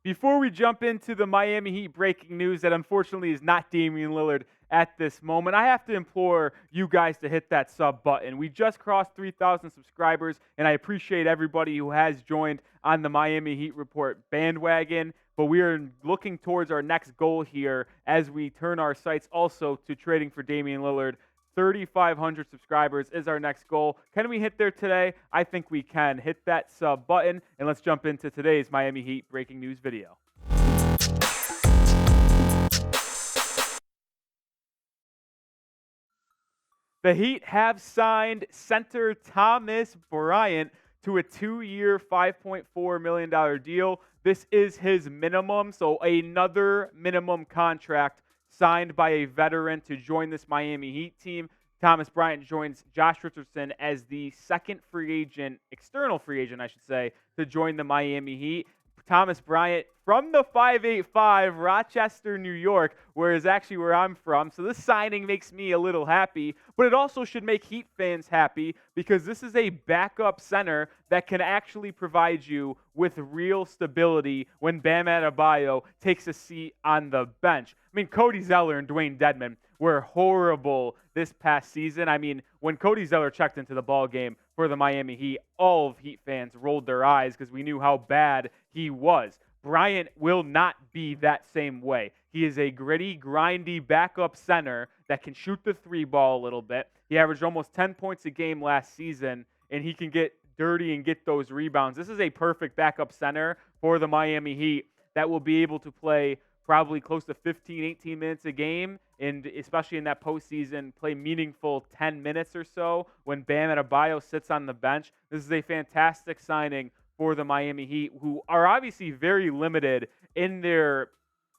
Before we jump into the Miami Heat breaking news that unfortunately is not Damian Lillard at this moment, I have to implore you guys to hit that sub button. We just crossed 3,000 subscribers, and I appreciate everybody who has joined on the Miami Heat Report bandwagon. But we are looking towards our next goal here as we turn our sights also to trading for Damian Lillard. 3,500 subscribers is our next goal. Can we hit there today? I think we can. Hit that sub button, and let's jump into today's Miami Heat breaking news video. The Heat have signed center Thomas Bryant to a 2-year, $5.4 million deal. This is his minimum, so another minimum contract signed by a veteran to join this Miami Heat team. Thomas Bryant joins Josh Richardson as the second free agent, external free agent, I should say, to join the Miami Heat. Thomas Bryant from the 585, Rochester, New York, where I'm from. So this signing makes me a little happy, but it also should make Heat fans happy because this is a backup center that can actually provide you with real stability when Bam Adebayo takes a seat on the bench. I mean, Cody Zeller and Dwayne Dedmon were horrible this past season. I mean, when Cody Zeller checked into the ball game for the Miami Heat, all of Heat fans rolled their eyes because we knew how bad he was. Bryant will not be that same way. He is a gritty, grindy backup center that can shoot the three ball a little bit. He averaged almost 10 points a game last season, and he can get dirty and get those rebounds. This is a perfect backup center for the Miami Heat that will be able to play probably close to 15, 18 minutes a game, and especially in that postseason, play meaningful 10 minutes or so when Bam Adebayo sits on the bench. This is a fantastic signing for the Miami Heat, who are obviously very limited in their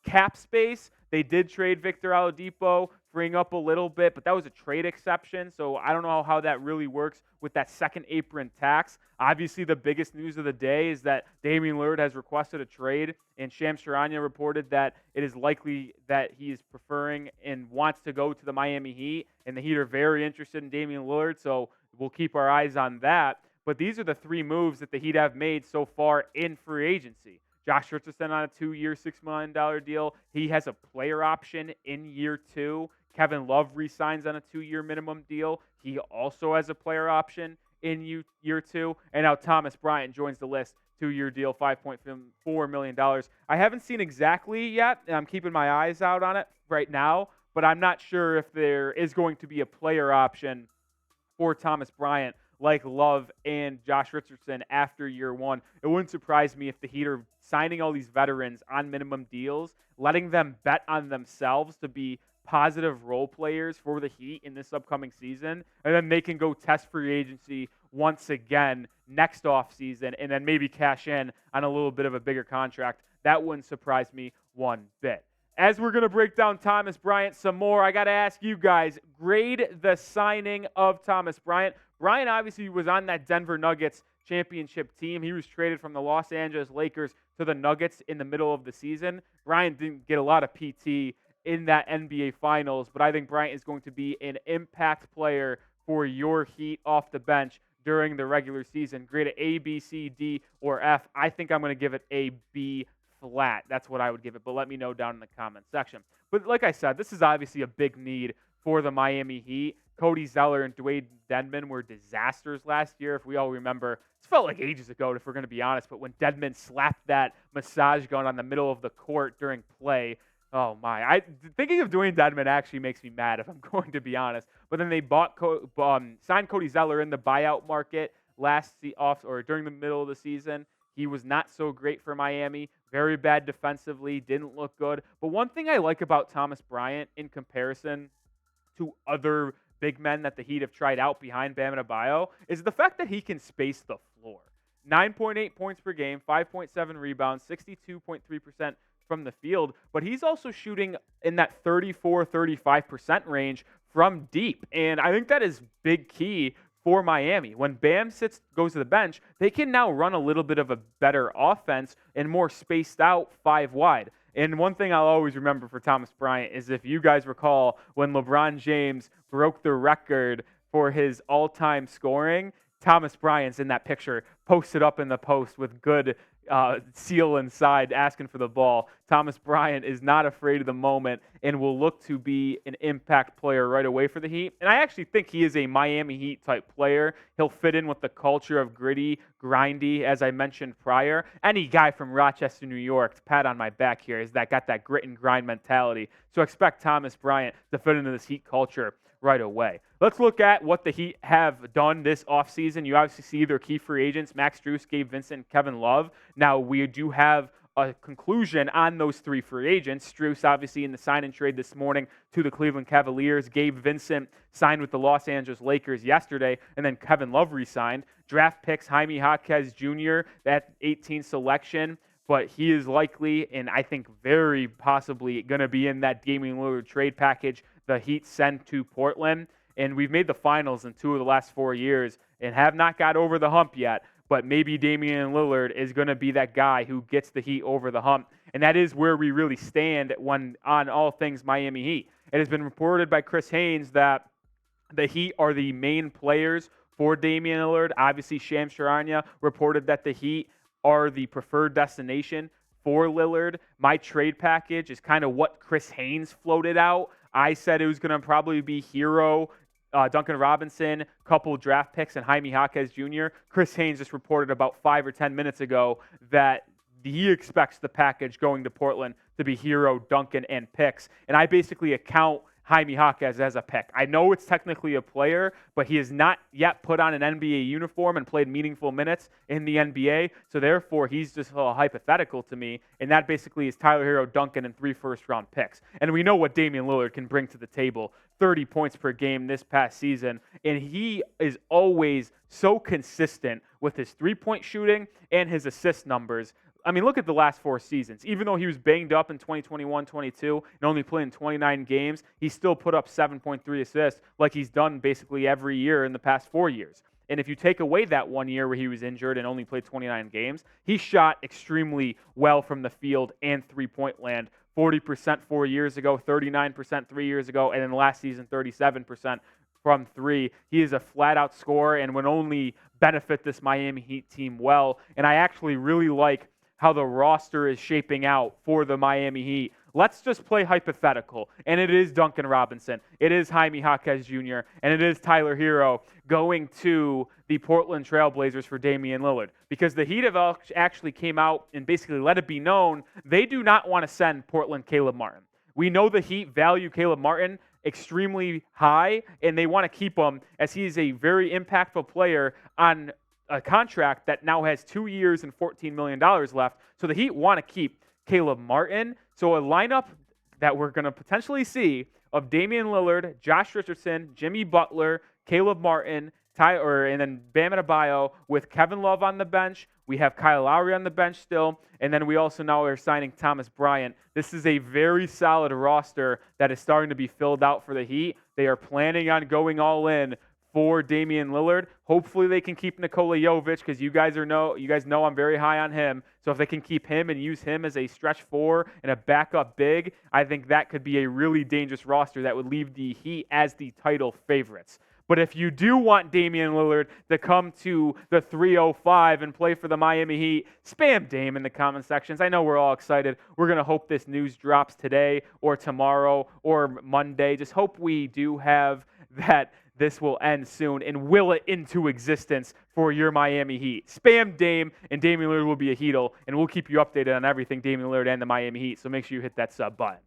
cap space. They did trade Victor Oladipo, freeing up a little bit, but that was a trade exception, so I don't know how that really works with that second apron tax. Obviously, the biggest news of the day is that Damian Lillard has requested a trade, and Shams Charania reported that it is likely that he is preferring and wants to go to the Miami Heat, and the Heat are very interested in Damian Lillard, so we'll keep our eyes on that. But these are the three moves that the Heat have made so far in free agency. Josh Richardson on a 2-year, $6 million deal. He has a player option in year 2. Kevin Love re-signs on a 2-year minimum deal. He also has a player option in year 2. And now Thomas Bryant joins the list. 2-year deal, $5.4 million. I haven't seen exactly yet, and I'm keeping my eyes out on it right now, but I'm not sure if there is going to be a player option for Thomas Bryant like Love and Josh Richardson after year 1. It wouldn't surprise me if the Heat are signing all these veterans on minimum deals, letting them bet on themselves to be positive role players for the Heat in this upcoming season, and then they can go test free agency once again next offseason and then maybe cash in on a little bit of a bigger contract. That wouldn't surprise me one bit. As we're going to break down Thomas Bryant some more, I got to ask you guys, grade the signing of Thomas Bryant. Bryant obviously was on that Denver Nuggets championship team. He was traded from the Los Angeles Lakers to the Nuggets in the middle of the season. Bryant didn't get a lot of PT in that NBA Finals, but I think Bryant is going to be an impact player for your Heat off the bench during the regular season. Grade it A, B, C, D, or F. I think I'm going to give it a B flat. That's what I would give it, but let me know down in the comment section. But like I said, this is obviously a big need for the Miami Heat. Cody Zeller and Dwayne Dedmon were disasters last year. If we all remember, it felt like ages ago, if we're going to be honest, but when Dedmon slapped that massage gun on the middle of the court during play, oh my. Thinking of Dwayne Dedmon actually makes me mad, if I'm going to be honest. But then they signed Cody Zeller in the buyout market during the middle of the season. He was not so great for Miami. Very bad defensively. Didn't look good. But one thing I like about Thomas Bryant in comparison to other big men that the Heat have tried out behind Bam Adebayo is the fact that he can space the floor. 9.8 points per game, 5.7 rebounds, 62.3% from the field. But he's also shooting in that 34-35% range from deep. And I think that is big key for Miami. When Bam goes to the bench, they can now run a little bit of a better offense and more spaced out 5 wide. And one thing I'll always remember for Thomas Bryant is, if you guys recall, when LeBron James broke the record for his all-time scoring, Thomas Bryant's in that picture, posted up in the post with good seal inside asking for the ball. Thomas Bryant is not afraid of the moment and will look to be an impact player right away for the Heat. And I actually think he is a Miami Heat type player. He'll fit in with the culture of gritty, grindy, as I mentioned prior. Any guy from Rochester, New York, to pat on my back here, is that got that grit and grind mentality. So expect Thomas Bryant to fit into this Heat culture right away. Let's look at what the Heat have done this offseason. You obviously see their key free agents, Max Strus, Gabe Vincent, Kevin Love. Now, we do have a conclusion on those three free agents. Strus, obviously, in the sign and trade this morning to the Cleveland Cavaliers. Gabe Vincent signed with the Los Angeles Lakers yesterday, and then Kevin Love re-signed. Draft picks, Jaime Jaquez Jr., that 18 selection, but he is likely, and I think very possibly, going to be in that Damian Lillard trade package the Heat sent to Portland. And we've made the finals in 2 of the last 4 years and have not got over the hump yet. But maybe Damian Lillard is going to be that guy who gets the Heat over the hump. And that is where we really stand when on all things Miami Heat. It has been reported by Chris Haynes that the Heat are the main players for Damian Lillard. Obviously, Shams Charania reported that the Heat are the preferred destination for Lillard. My trade package is kind of what Chris Haynes floated out. I said it was going to probably be Hero, Duncan Robinson, couple draft picks, and Jaime Jaquez Jr. Chris Haynes just reported about 5 or 10 minutes ago that he expects the package going to Portland to be Hero, Duncan, and picks. And I basically account Jaime Jaquez as a pick. I know it's technically a player, but he has not yet put on an NBA uniform and played meaningful minutes in the NBA. So therefore, he's just a hypothetical to me. And that basically is Tyler Hero, Duncan, and 3 first-round picks. And we know what Damian Lillard can bring to the table. 30 points per game this past season. And he is always so consistent with his three-point shooting and his assist numbers. I mean, look at the last 4 seasons. Even though he was banged up in 2021-22 and only playing 29 games, he still put up 7.3 assists like he's done basically every year in the past 4 years. And if you take away that 1 year where he was injured and only played 29 games, he shot extremely well from the field and three-point land. 40% 4 years ago, 39% 3 years ago, and then last season, 37% from 3. He is a flat-out scorer and would only benefit this Miami Heat team well. And I actually really like how the roster is shaping out for the Miami Heat. Let's just play hypothetical. And it is Duncan Robinson. It is Jaime Jaquez Jr. And it is Tyler Hero going to the Portland Trailblazers for Damian Lillard. Because the Heat have actually came out and basically let it be known they do not want to send Portland Caleb Martin. We know the Heat value Caleb Martin extremely high, and they want to keep him as he is a very impactful player on a contract that now has 2 years and $14 million left. So the Heat want to keep Caleb Martin. So a lineup that we're going to potentially see of Damian Lillard, Josh Richardson, Jimmy Butler, Caleb Martin, and then Bam Adebayo with Kevin Love on the bench. We have Kyle Lowry on the bench still. And then we also now are signing Thomas Bryant. This is a very solid roster that is starting to be filled out for the Heat. They are planning on going all in for Damian Lillard. Hopefully they can keep Nikola Jovic because you guys know I'm very high on him. So if they can keep him and use him as a stretch 4 and a backup big, I think that could be a really dangerous roster that would leave the Heat as the title favorites. But if you do want Damian Lillard to come to the 305 and play for the Miami Heat, spam Dame in the comment sections. I know we're all excited. We're going to hope this news drops today or tomorrow or Monday. Just hope we do have that this will end soon and will it into existence for your Miami Heat. Spam Dame, and Damian Lillard will be a Heatle, and we'll keep you updated on everything Damian Lillard and the Miami Heat, so make sure you hit that sub button.